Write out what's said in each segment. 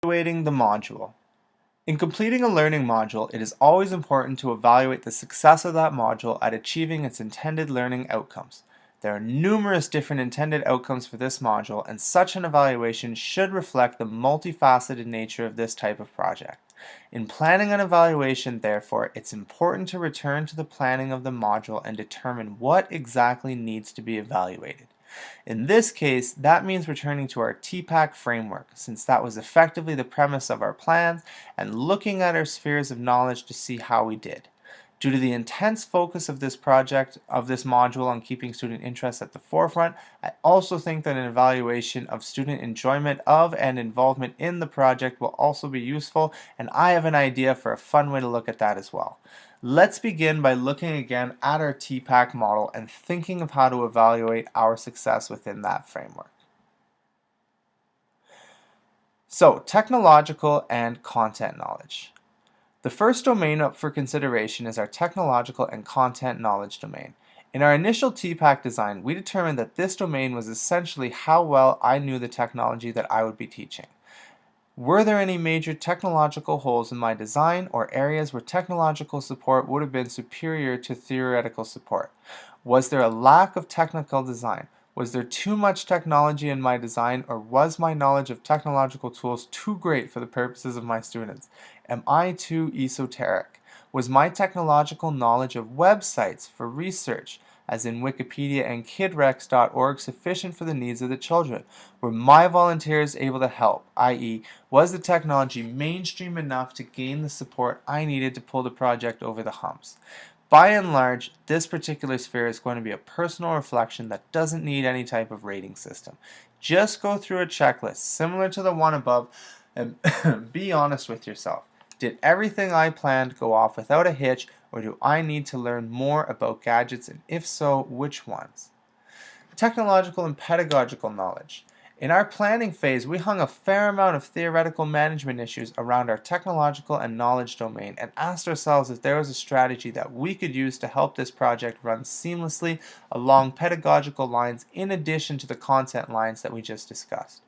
Evaluating the module. In completing a learning module, it is always important to evaluate the success of that module at achieving its intended learning outcomes. There are numerous different intended outcomes for this module, and such an evaluation should reflect the multifaceted nature of this type of project. In planning an evaluation, therefore, it's important to return to the planning of the module and determine what exactly needs to be evaluated. In this case, that means returning to our TPACK framework, since that was effectively the premise of our plans, and looking at our spheres of knowledge to see how we did. Due to the intense focus of this module on keeping student interest at the forefront, I also think that an evaluation of student enjoyment of and involvement in the project will also be useful, and I have an idea for a fun way to look at that as well. Let's begin by looking again at our TPACK model and thinking of how to evaluate our success within that framework. So, technological and content knowledge. The first domain up for consideration is our technological and content knowledge domain. In our initial TPACK design, we determined that this domain was essentially how well I knew the technology that I would be teaching. Were there any major technological holes in my design or areas where technological support would have been superior to theoretical support? Was there a lack of technical design? Was there too much technology in my design, or was my knowledge of technological tools too great for the purposes of my students? Am I too esoteric? Was my technological knowledge of websites for research, as in Wikipedia and kidrex.org, sufficient for the needs of the children? Were my volunteers able to help, i.e., was the technology mainstream enough to gain the support I needed to pull the project over the humps? By and large, this particular sphere is going to be a personal reflection that doesn't need any type of rating system. Just go through a checklist similar to the one above and be honest with yourself. Did everything I planned go off without a hitch, or do I need to learn more about gadgets, and if so, which ones? Technological and pedagogical knowledge. In our planning phase, we hung a fair amount of theoretical management issues around our technological and knowledge domain and asked ourselves if there was a strategy that we could use to help this project run seamlessly along pedagogical lines in addition to the content lines that we just discussed.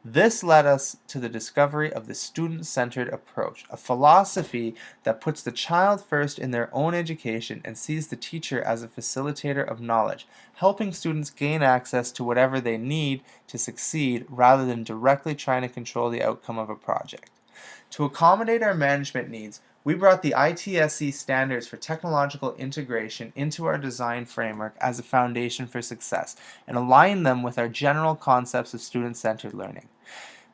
This led us to the discovery of the student-centered approach, a philosophy that puts the child first in their own education and sees the teacher as a facilitator of knowledge, helping students gain access to whatever they need to succeed rather than directly trying to control the outcome of a project. To accommodate our management needs, we brought the ITSC standards for technological integration into our design framework as a foundation for success and aligned them with our general concepts of student-centered learning.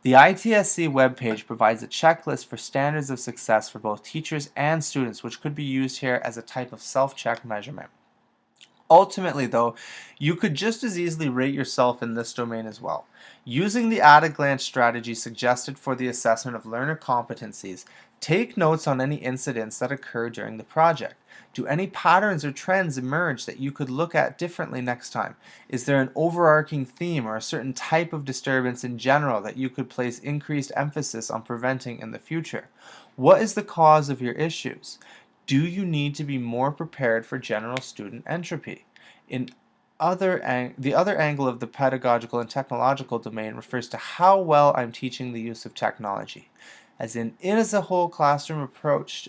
The ITSC webpage provides a checklist for standards of success for both teachers and students, which could be used here as a type of self-check measurement. Ultimately, though, you could just as easily rate yourself in this domain as well. Using the at-a-glance strategy suggested for the assessment of learner competencies, take notes on any incidents that occur during the project. Do any patterns or trends emerge that you could look at differently next time? Is there an overarching theme or a certain type of disturbance in general that you could place increased emphasis on preventing in the future? What is the cause of your issues? Do you need to be more prepared for general student entropy? The other angle of the pedagogical and technological domain refers to how well I'm teaching the use of technology. As in, is a whole classroom approach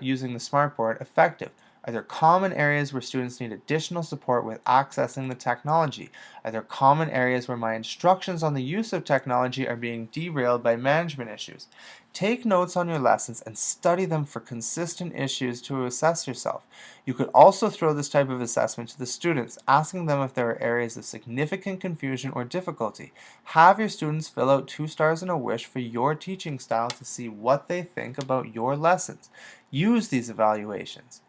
using the smartboard effective? Are there common areas where students need additional support with accessing the technology? Are there common areas where my instructions on the use of technology are being derailed by management issues? Take notes on your lessons and study them for consistent issues to assess yourself. You could also throw this type of assessment to the students, asking them if there are areas of significant confusion or difficulty. Have your students fill out 2 stars and a wish for your teaching style to see what they think about your lessons. Use these evaluations.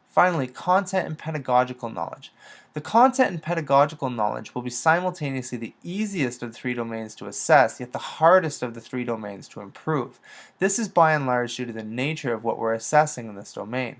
Finally, content and pedagogical knowledge. The content and pedagogical knowledge will be simultaneously the easiest of the 3 domains to assess, yet the hardest of the 3 domains to improve. This is by and large due to the nature of what we're assessing in this domain.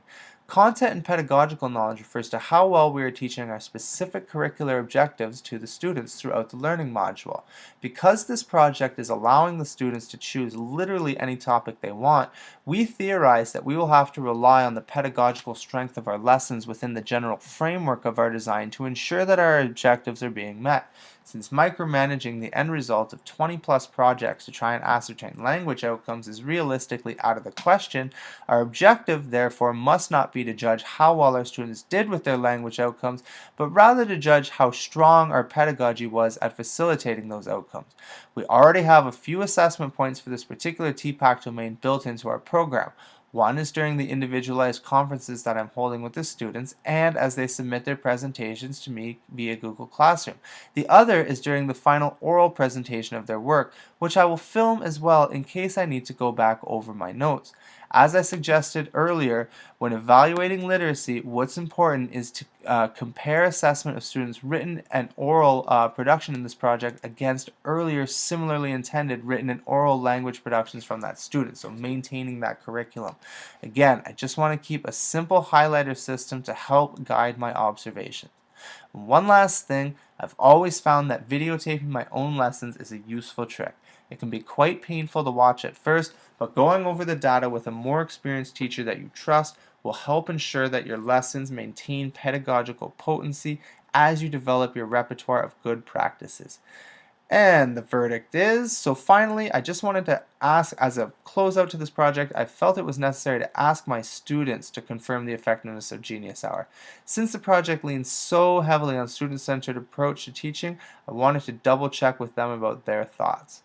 Content and pedagogical knowledge refers to how well we are teaching our specific curricular objectives to the students throughout the learning module. Because this project is allowing the students to choose literally any topic they want, we theorize that we will have to rely on the pedagogical strength of our lessons within the general framework of our design to ensure that our objectives are being met. Since micromanaging the end result of 20+ projects to try and ascertain language outcomes is realistically out of the question, our objective therefore must not be to judge how well our students did with their language outcomes, but rather to judge how strong our pedagogy was at facilitating those outcomes. We already have a few assessment points for this particular TPACK domain built into our program. One is during the individualized conferences that I'm holding with the students and as they submit their presentations to me via Google Classroom. The other is during the final oral presentation of their work, which I will film as well in case I need to go back over my notes. As I suggested earlier, when evaluating literacy, what's important is to compare assessment of students' written and oral production in this project against earlier similarly intended written and oral language productions from that student, so maintaining that curriculum. Again, I just want to keep a simple highlighter system to help guide my observations. One last thing, I've always found that videotaping my own lessons is a useful trick. It can be quite painful to watch at first, but going over the data with a more experienced teacher that you trust will help ensure that your lessons maintain pedagogical potency as you develop your repertoire of good practices. And the verdict is, so finally, I just wanted to ask, as a closeout to this project, I felt it was necessary to ask my students to confirm the effectiveness of Genius Hour. Since the project leans so heavily on student-centered approach to teaching, I wanted to double check with them about their thoughts.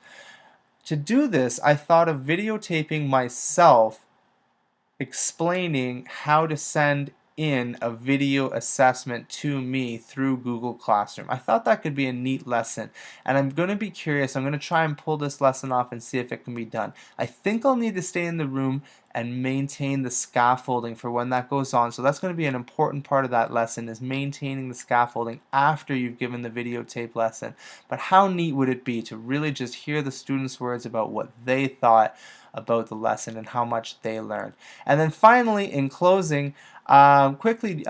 To do this, I thought of videotaping myself explaining how to send in a video assessment to me through Google Classroom. I thought that could be a neat lesson, and I'm going to be curious. I'm going to try and pull this lesson off and see if it can be done. I think I'll need to stay in the room and maintain the scaffolding for when that goes on. So that's going to be an important part of that lesson, is maintaining the scaffolding after you've given the videotape lesson. But how neat would it be to really just hear the students' words about what they thought about the lesson and how much they learned. And then finally, in closing, quickly,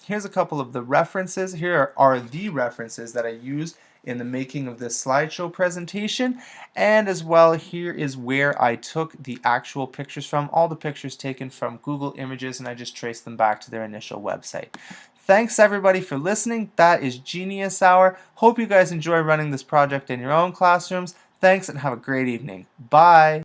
here's a couple of the references. Here are the references that I used in the making of this slideshow presentation, and as well, here is where I took the actual pictures from, all the pictures taken from Google Images, and I just traced them back to their initial website. Thanks everybody for listening. That is Genius Hour. Hope you guys enjoy running this project in your own classrooms. Thanks and have a great evening. Bye.